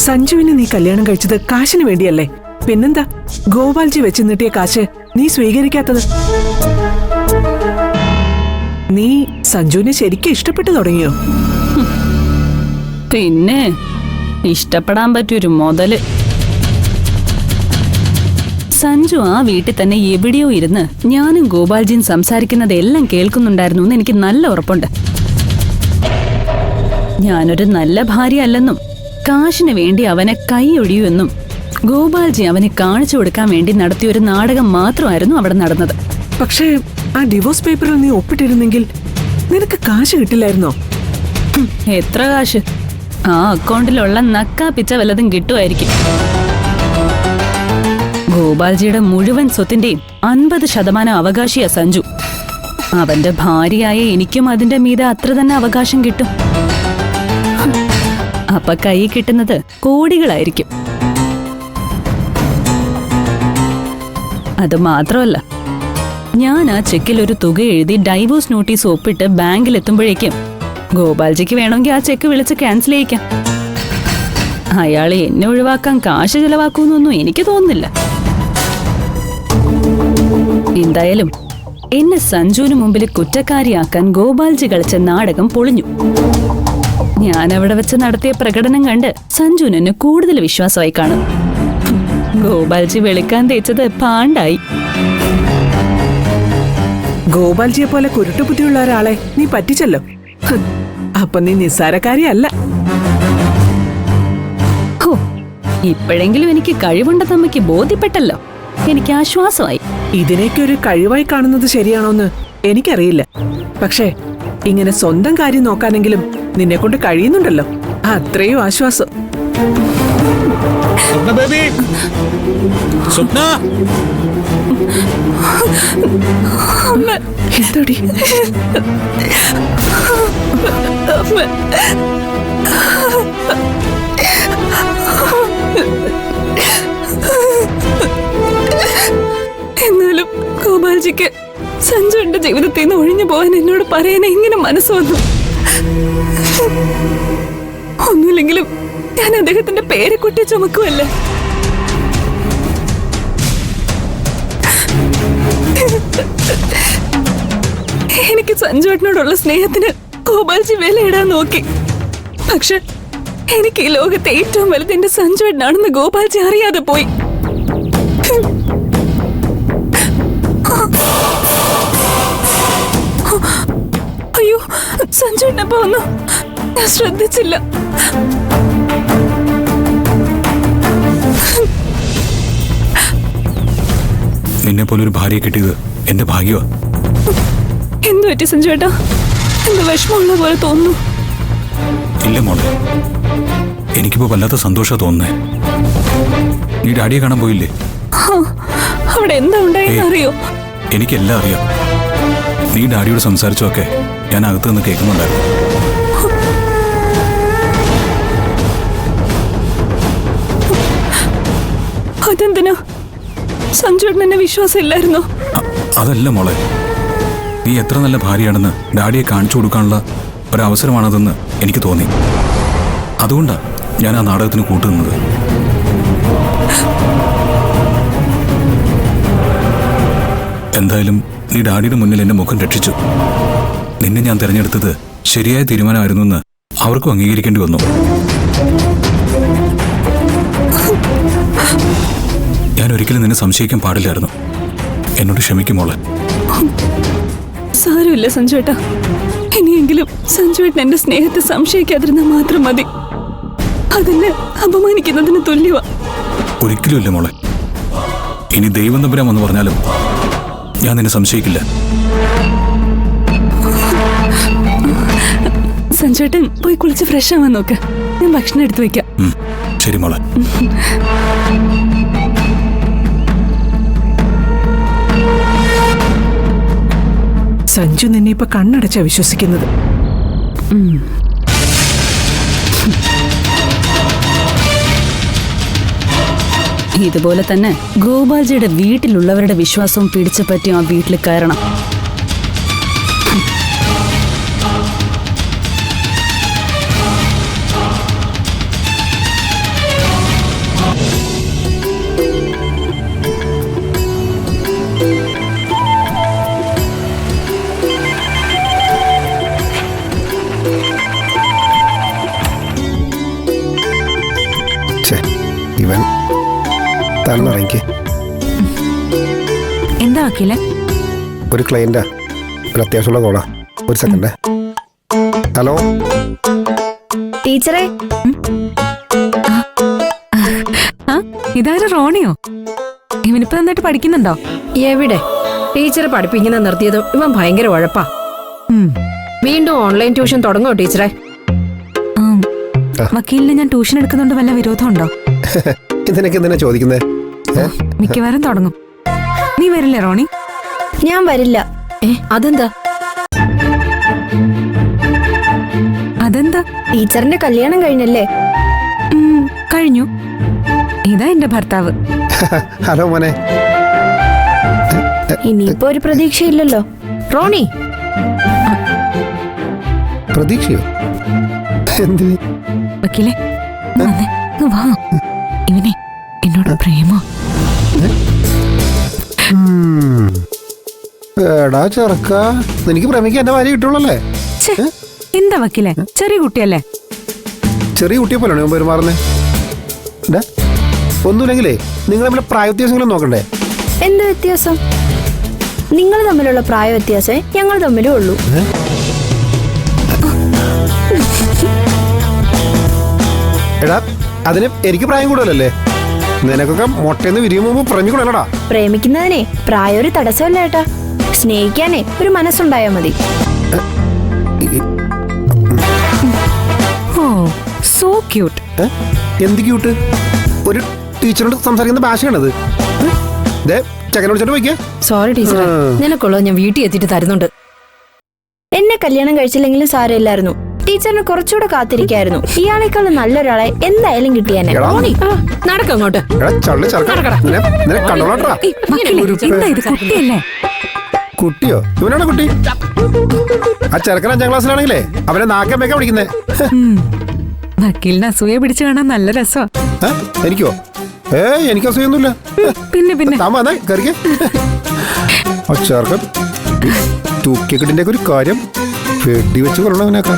സഞ്ജുവിനെ നീ കല്യാണം കഴിച്ചത് കാശിന് വേണ്ടിയല്ലേ? പിന്നെന്താ ഗോപാൽജി വെച്ച് നീട്ടിയ കാശ് നീ സ്വീകരിക്കാത്തത്? നീ സഞ്ജുവിനെ ശരിക്കും ഇഷ്ടപ്പെട്ടു തുടങ്ങിയോ? പിന്നെ ഇഷ്ടപ്പെടാൻ പറ്റിയൊരു മുതല്. സഞ്ജു ആ വീട്ടിൽ തന്നെ എവിടെയോ ഇരുന്ന് ഞാനും ഗോപാൽജിയും സംസാരിക്കുന്നതെല്ലാം കേൾക്കുന്നുണ്ടായിരുന്നു എന്ന് എനിക്ക് നല്ല ഉറപ്പുണ്ട്. ഞാനൊരു നല്ല ഭാര്യ അല്ലെന്നും കാശിന് വേണ്ടി അവനെ കൈയൊഴിയൂ എന്നും ഗോപാൽജി അവനെ കാണിച്ചു കൊടുക്കാൻ വേണ്ടി നടത്തിയൊരു നാടകം മാത്രമായിരുന്നു അവിടെ നടന്നത്. പക്ഷേ ആ ഡിവോഴ്സ് പേപ്പറിൽ നീ ഒപ്പിട്ടിരുന്നെങ്കിൽ നിനക്ക് കാശ് കിട്ടില്ലായിരുന്നോ? എത്ര കാശ്? ആ അക്കൗണ്ടിലുള്ള നക്കാ പിച്ച വല്ലതും കിട്ടുമായിരിക്കും. ഗോപാൽജിയുടെ മുഴുവൻ സ്വത്തിന്റെയും 50% അവകാശിയാ സഞ്ജു. അവന്റെ ഭാര്യയായ എനിക്കും അതിന്റെ മീതെ അത്ര തന്നെ അവകാശം കിട്ടും. അപ്പൊ കൈ കിട്ടുന്നത് കോടികളായിരിക്കും. അത് മാത്രമല്ല, ഞാൻ ആ ചെക്കിൽ ഒരു തുക എഴുതി ഡൈവോഴ്സ് നോട്ടീസ് ഒപ്പിട്ട് ബാങ്കിൽ എത്തുമ്പോഴേക്കും ഗോപാൽജിക്ക് വേണമെങ്കിൽ ആ ചെക്ക് വിളിച്ച് ക്യാൻസൽ ചെയ്യിക്കാം. അയാളെ എന്നെ ഒഴിവാക്കാൻ കാശ് ചെലവാക്കുമെന്നൊന്നും എനിക്ക് തോന്നുന്നില്ല. എന്തായാലും എന്നെ സഞ്ജുവിന് മുമ്പിൽ കുറ്റക്കാരിയാക്കാൻ ഗോപാൽജി കളിച്ച നാടകം പൊളിഞ്ഞു. ഞാൻ അവിടെ വെച്ച് നടത്തിയ പ്രകടനം കണ്ട് സഞ്ജുവിന് എന്നെ കൂടുതൽ വിശ്വാസമായി കാണും. ഗോപാൽജി വെളുക്കാൻ തേച്ചത് പാണ്ടായി. ഗോപാൽജിയെ പോലെ കുരുട്ടുബുദ്ധിയുള്ള ഒരാളെ നീ പറ്റിച്ചല്ലോ. അപ്പൊ നീ നിസ്സാരക്കാരിയല്ല. ഹോ, ഇപ്പോഴെങ്കിലും എനിക്ക് കഴിവുണ്ടെന്ന് അമ്മയ്ക്ക് ബോധ്യപ്പെട്ടല്ലോ. എനിക്ക് ആശ്വാസമായി. ഇതിനേക്ക് ഒരു കഴിവായി കാണുന്നത് ശരിയാണോന്ന് എനിക്കറിയില്ല. പക്ഷേ ഇങ്ങനെ സ്വന്തം കാര്യം നോക്കാനെങ്കിലും നിന്നെ കൊണ്ട് കഴിയുന്നുണ്ടല്ലോ, അത്രയും ആശ്വാസം. എന്തടി? എന്നാലും ഗോപാൽജിക്ക് സഞ്ജുവിന്റെ ജീവിതത്തിൽ നിന്ന് ഒഴിഞ്ഞു പോകാൻ എന്നോട് പറയാൻ എങ്ങനെ മനസ്സ് വന്നു? ഒന്നുമില്ലെങ്കിലും ഞാൻ അദ്ദേഹത്തിന്റെ പേരെ കുട്ടി ചുമക്കുമല്ലേ. എനിക്ക് സഞ്ജുവേട്ടനോടുള്ള സ്നേഹത്തിന് ഗോപാൽജി വിലയിടാൻ നോക്കി. പക്ഷെ എനിക്ക് ഈ ലോകത്തെ ഏറ്റവും വലുത് എന്റെ സഞ്ജുവേട്ടനാണെന്ന് ഗോപാൽജി അറിയാതെ പോയി. അയ്യോ, സഞ്ജുവേട്ടനപ്പോ വന്നു, ഞാൻ ശ്രദ്ധിച്ചില്ല. നിന്നെ പോലൊരു ഭാര്യയെ കിട്ടിയത് എന്റെ ഭാഗ്യമാ. എന്തു പറ്റി സഞ്ജുവേട്ടാ? എന്ത് വിഷമമുള്ള പോലെ തോന്നുന്നു. ഇല്ല മോളെ, എനിക്കിപ്പോ വല്ലാത്ത സന്തോഷാ തോന്നുന്നേ. നീ ഡാഡിയെ കാണാൻ പോയില്ലേ? അവിടെ എന്താ ഉണ്ടായെന്ന് അറിയോ? എനിക്കെല്ലാം അറിയാം. നീ ഡാഡിയോട് സംസാരിച്ചൊക്കെ ഞാൻ അകത്ത് നിന്ന് കേൾക്കുന്നുണ്ടായിരുന്നു. അതെന്തിനാ? സഞ്ജുവേട്ടന് എന്നെ വിശ്വാസം ഇല്ലായിരുന്നോ? അതല്ല മോളെ, നീ എത്ര നല്ല ഭാര്യയാണെന്ന് ഡാഡിയെ കാണിച്ചു കൊടുക്കാനുള്ള ഒരവസരമാണതെന്ന് എനിക്ക് തോന്നി. അതുകൊണ്ടാ ഞാൻ ആ നാടകത്തിന് കൂട്ടുനിന്നത്. എന്തായാലും നീ ഡാഡിയുടെ മുന്നിൽ എന്റെ മുഖം രക്ഷിച്ചു. നിന്നെ ഞാൻ തിരഞ്ഞെടുത്തത് ശരിയായ തീരുമാനമായിരുന്നു എന്ന് അവർക്കും അംഗീകരിക്കേണ്ടി വന്നു. ഞാൻ ഒരിക്കലും നിന്നെ സംശയിക്കാൻ പാടില്ലായിരുന്നു. എന്നോട് ക്ഷമിക്കും മോളെ. സാരമില്ല സഞ്ജുവേട്ടാ, ഇനിയെങ്കിലും സഞ്ജുവേട്ടൻ എന്റെ സ്നേഹത്തെ സംശയിക്കാതിരുന്നാൽ മാത്രം മതി. അതിനെ അപമാനിക്കുന്നതിന് തുല്യവാ. ഒരിക്കലും ഇല്ല മോളെ. ഇനി ദൈവം തമ്പുരാൻ വന്ന് പറഞ്ഞാലും ഞാൻ നിന്നെ സംശയിക്കില്ല. സഞ്ജുവേട്ടൻ പോയി കുളിച്ച് ഫ്രഷ് ആവാൻ നോക്ക്. ഞാൻ ഭക്ഷണം എടുത്തു വെക്കാം. ശരി മോളെ. സഞ്ജു നിന്നെ ഇപ്പൊ കണ്ണടച്ചാ വിശ്വസിക്കുന്നത്. ഇതുപോലെ തന്നെ ഗോപാൽജിയുടെ വീട്ടിലുള്ളവരുടെ വിശ്വാസവും പിടിച്ചു പറ്റി ആ വീട്ടിൽ കയറണം. ഇവൻ തന്നിറങ്ങി. എന്താ വക്കീലെ? ഒരു ക്ലയന്റാ, ഒരു അത്യാവശ്യമുള്ള കോളാ. ഒരു സെക്കൻഡ്. ഹലോ ടീച്ചറെ, ആ ഇതാരും റോണിയോ? ഇവനിപ്പോ നന്നായിട്ട് പഠിക്കുന്നുണ്ടോ? എവിടെ ടീച്ചറെ പഠിപ്പിക്കുന്ന നിർത്തിയതും ഇവൻ ഭയങ്കര ഉഴപ്പാ. വീണ്ടും ഓൺലൈൻ ട്യൂഷൻ തുടങ്ങോ ടീച്ചറെ? വക്കീലിന് ഞാൻ ട്യൂഷൻ എടുക്കുന്നുണ്ട് വല്ല വിരോധമുണ്ടോ? ഇതിനൊക്കെ എന്തിനാ ചോദിക്കുന്നേ? മിക്കവാറും തുടങ്ങും. നീ വരില്ലേ റോണി? ഞാൻ വരില്ല. അതെന്താ? അതെന്താ? ടീച്ചറിന്റെ കല്യാണം കഴിഞ്ഞല്ലേ? കഴിഞ്ഞു. ഇതാ എന്റെ ഭർത്താവ്. ഹലോ മോനെ. ഇനിയിപ്പോ ഒരു പ്രതീക്ഷയില്ലല്ലോ റോണി. പ്രതീക്ഷയോ? എന്തിന്? വക്കീലെ വന്നേ, ഇങ്ങ് വാ. ഇവനെ എന്നോട് പ്രേമോ? എടാ ചെറുക്ക, എനിക്ക് പ്രേമിക്കാൻ എന്റെ ഭാര്യ കിട്ടുള്ളല്ലേ? ഛെ, എന്താ വക്കീലെ, ചെറിയ കുട്ടിയല്ലേ? ചെറിയ കുട്ടിയെ പോലെയാണ് ഞാൻ പെരുമാറുന്നേ. ഒന്നുമില്ലെങ്കിലേ നിങ്ങൾ തമ്മിലെ പ്രായ വ്യത്യാസങ്ങളും നോക്കണ്ടേ? എന്ത് വ്യത്യാസം? നിങ്ങൾ തമ്മിലുള്ള പ്രായ വ്യത്യാസമേ ഞങ്ങൾ തമ്മിലും ഉള്ളൂ. എടാ അതിന് എനിക്ക് പ്രായം കൂടുതലല്ലേ? നിനക്കൊക്കെ മുട്ടയെന്ന് വിരിയും മുമ്പ് പ്രേമിക്കൂടല്ലടാ. പ്രേമിക്കുന്നതിനെ പ്രായം ഒരു തടസ്സമല്ല ഏട്ടാ. സ്നേഹിക്കാനേ ഒരു മനസ്സുണ്ടായാ മതി. ഓ സോ ക്യൂട്ട്. എന്ത് ക്യൂട്ട്? ഒരു ടീച്ചറോട് സംസാരിക്കുന്ന ഭാഷയാണത്. ചെക്കനെ വിളിച്ചോണ്ട് പോയിക്കേ. സോറി ടീച്ചറെ, നിനക്കുള്ളത് ഞാൻ വീട്ടിൽ എത്തിയിട്ട് തരുന്നുണ്ട്. എന്നെ കല്യാണം കഴിച്ചില്ലെങ്കിലും സാരമില്ലായിരുന്നു. ടീച്ചറിന് കുറച്ചുകൂടെ കാത്തിരിക്കായിരുന്നു. ഇയാളെക്കാളും നല്ലൊരാളെ എന്തായാലും കിട്ടിയാനെ. നടക്കങ്ങോട്ട്. എന്താ ഇത്, കുട്ടിയല്ലേ? കുട്ടിയോ? ഇവനാണ് കുട്ടി. ആ ചെറുക്കൻ 5ാം ക്ലാസ്സിലാണെങ്കിലേ അവനെ നാക്കമ്മയൊക്കെ വിളിക്കുന്നേ. വക്കീലിന് അസൂയ പിടിച്ചു കാണാൻ നല്ല രസമാ. എനിക്കോ? എനിക്ക് അസൂയൊന്നുമില്ല. പിന്നെ പിന്നെ കറിക്കേ. ആ ചെറുക്കൻ തൂക്കിക്കെട്ടിന്റെ ഒരു കാര്യം വെടി വെച്ച് കൊള്ളണവനേക്കാ.